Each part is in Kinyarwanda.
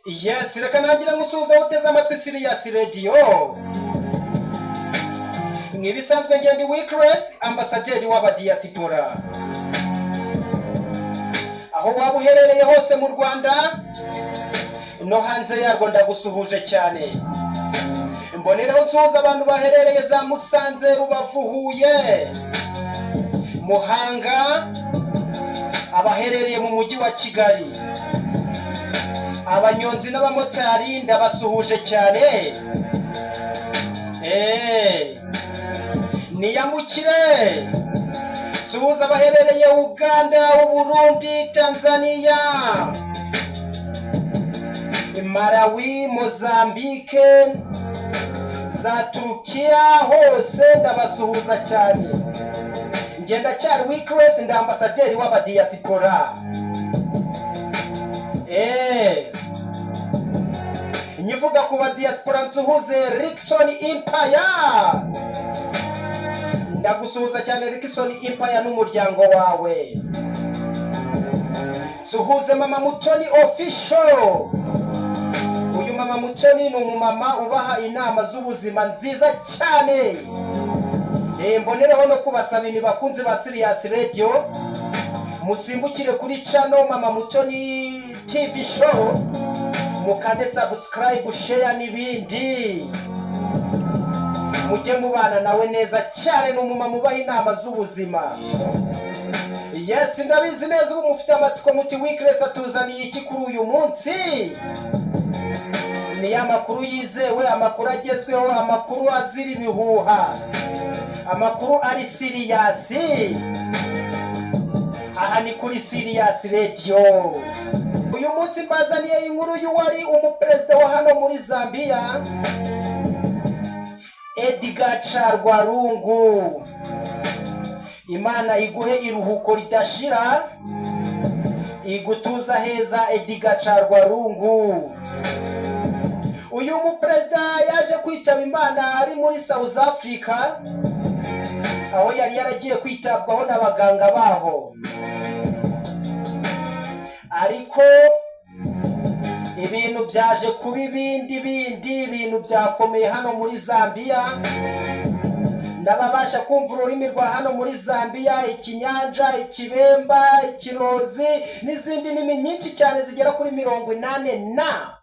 Yes, reka nagira ngusuhuza uteze amatwi Sirius Radio. Nkibisanzwe ngende Weekres ambassadeur w'abadiaspora. Aho waba uherereye hose mu Rwanda no hanze yarwo ndagusuhuje cyane. Mbonereho nsuhuza abantu baherereye za Musanze, Rubavu, Huye, Muhanga, abaherereye mu mujyi wa Kigali, abanyonzi n'abamotari ndabasuhuje cyane. Niyamukire nsuhuza abaherereye Uganda, Burundi, Tanzania, Malawi, Mozambique, za Turkiya, hose ndabasuhuza cyane. Ngenda cyari Weekres nda ambassadeur w'abadiaspora. Nyivuga ku badiaspora nsuhuze Rickson Empire. Ndagusuhuza cyane Rickson Empire n'umuryango wawe. Nsuhuze Mama Mutoni official. Uyu Mama Mutoni ni umumama ubaha inama z'ubuzima nziza cyane. Mbonereho no kubasabini bakunze ba Sirius Radio musimbukire kuri channel Mama Mutoni TV show, mukande subscribe, share n'ibindi. Mujye mubana nawe neza cyane n'umumama ubaha inama z'ubuzima. Yes, ndabizi neza ubu mufite amatsiko muti Weekres atuzaniye iki kuri uyu munsi. Ni amakuru yizewe, amakuru agezweho, amakuru azira ibihuha, amakuru ari Sirius. Aha ni kuri Sirius Radio. Uyu munsi mbazaniye inkuru y'uwari umuperezida wa hano muri Zambia, Edgar Charwarungu. Imana iguhe iruhuko ridashira, igutuza heza Edgar Charwarungu. Uyu muperezida yaje kwitaba Imana ari muri South Africa, aho yari yaragiye kwitabwaho n'abaganga baho. Ariko ibintu byaje kuba ibintu byakomeye hano muri Zambia. Ndababasha kumva ururimi rwa hano muri Zambia, Ikinyanja, Ikibemba, Ikirozi n'izindi ndimi nyinshi cyane zigera kuri 80 na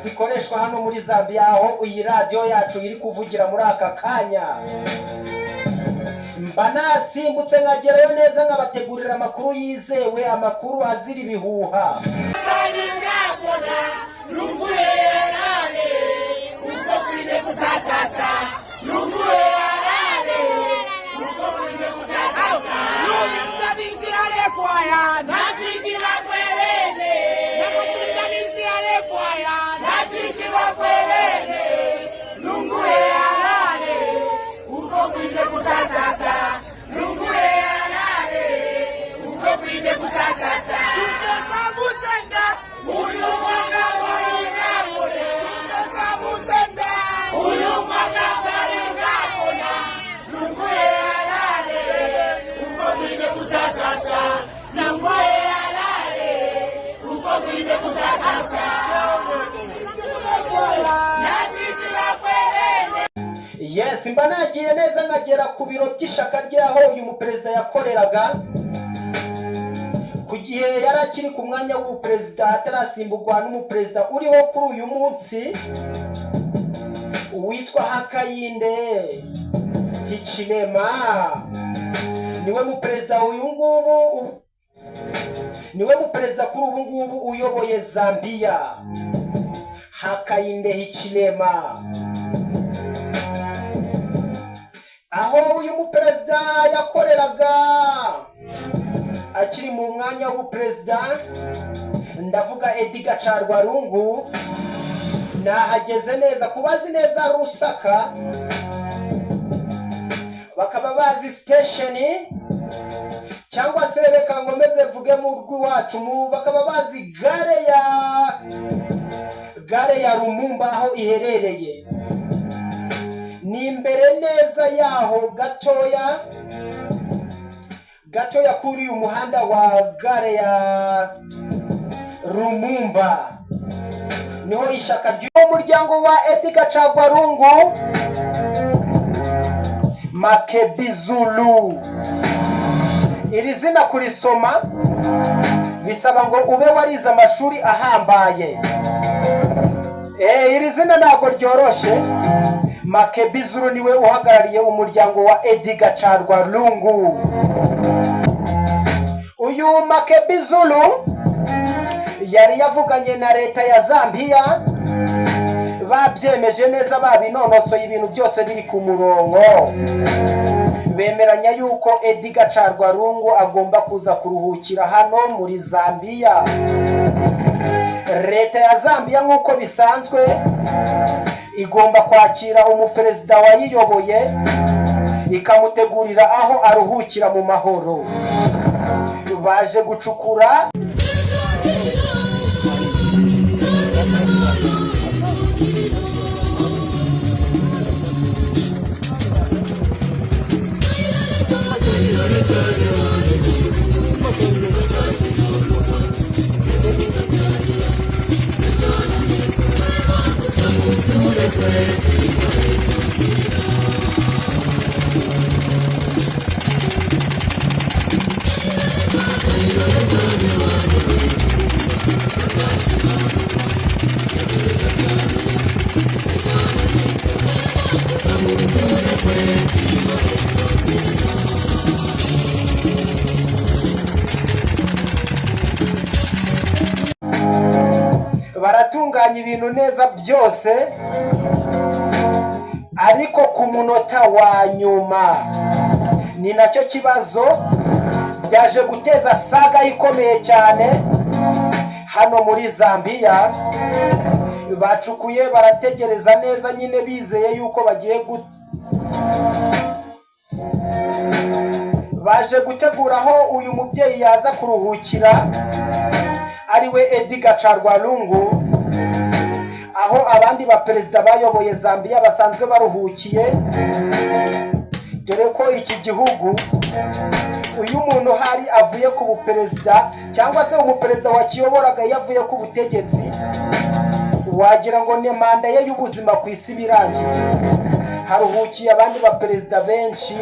zikoreshwa hano muri Zambia, aho iyi radio yacu iri kuvugira muri aka kanya. Mba nasimbutse nkagerayo neza nkabategurira amakuru yizewe, amakuru azira ibihuha. Yes, mba nagiye neza nkagera ku biro by'ishaka ryaho uyu muperezida yakoreraga. Ku gihe yari akiri ku mwanya w'ubuperezida atarasimburwa n'umuperezida uriho kuri uyu munsi, uwitwa Hakayinde Hichilema. Niwe muperezida uyu ngubu, niwe muperezida kuri ubu ngubu uyoboye Zambia, Hakayinde Hichilema. Aho uyu muperezida yakoreraga akiri mu mwanya w'ubuperezida, ndavuga Edgar Charwarungu, nahageze neza. Kubazi neza Rusaka bakaba bazi station, cyangwa se reka ngomeze mvuge mu rw'iwacu bakaba bazi gare ya Rumumba aho iherereye. Ni imbere neza yaho gatoya kuri uyu muhanda wa Lumumba niho ishaka ry'umuryango wa Edgar Chagwarungu Makebizulu. Iri zina kurisoma bisaba ngo ube warize amashuri ahambaye. Iri zina ntabwo ryoroshe. Makebizulu niwe uhagarariye umuryango wa Edgar Chagwarungu. Uyu Makebizulu yari yavuganye na leta ya Zambia, babyemeje neza, babinonosoye, ibintu byose biri ku murongo. Bemeranya yuko Edgar Chagwarungu agomba kuza kuruhukira hano muri Zambia. Leta ya Zambia nk'uko bisanzwe igomba kwakira umuperezida wayiyoboye, ikamutegurira aho aruhukira mu mahoro. Baje gucukura baratunganya ibintu neza byose, ariko ku munota wa nyuma ni nacyo kibazo byaje guteza saga ikomeye cyane hano muri Zambia. Bacukuye barategereza neza, nyine bizeye yuko baje gutegura aho uyu mubyeyi yaza kuruhukira, ariwe Edgar Chagwarungu, aho abandi baperezida bayoboye Zambia basanzwe baruhukiye. Dore ko iki gihugu uyu muntu hari avuye ku buperezida, cyangwa se umuperezida wakiyoboraga yavuye ku butegetsi, wagira ngo ni manda ye y'ubuzima ku isi birangiye. Haruhukiye abandi baperezida benshi.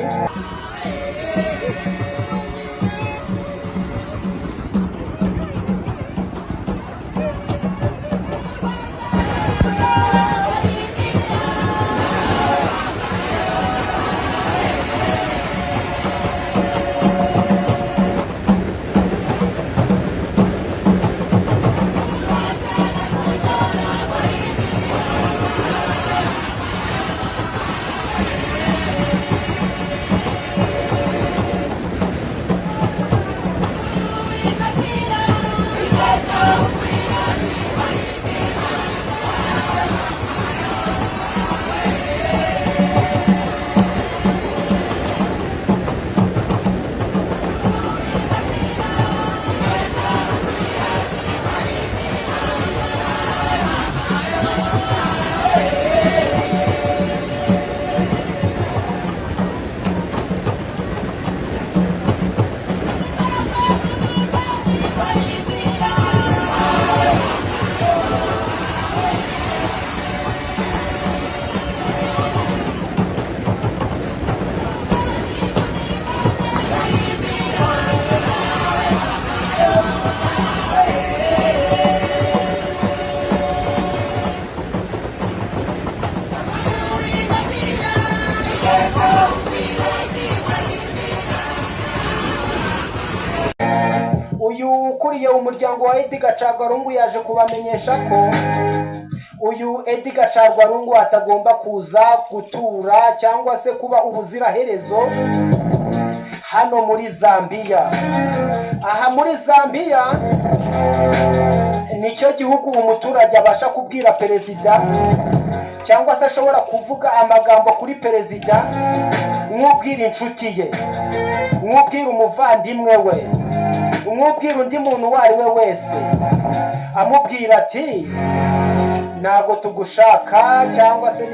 Uyu ukuriye umuryango wa Edgar Chagwarungu yaje kubamenyesha ko uyu Edgar Chagwarungu atagomba kuza gutura cyangwa se kuba ubuziraherezo hano muri Zambia. Aha muri Zambia nicyo gihugu umuturage abasha kubwira perezida, cyangwa se ashobora kuvuga amagambo kuri perezida nk'ubwira inshuti ye, nk'ubwira umuvandimwe we, nk'ubwira undi muntu uwo ari we wese, amubwira ati ntago tugushaka, cyangwa se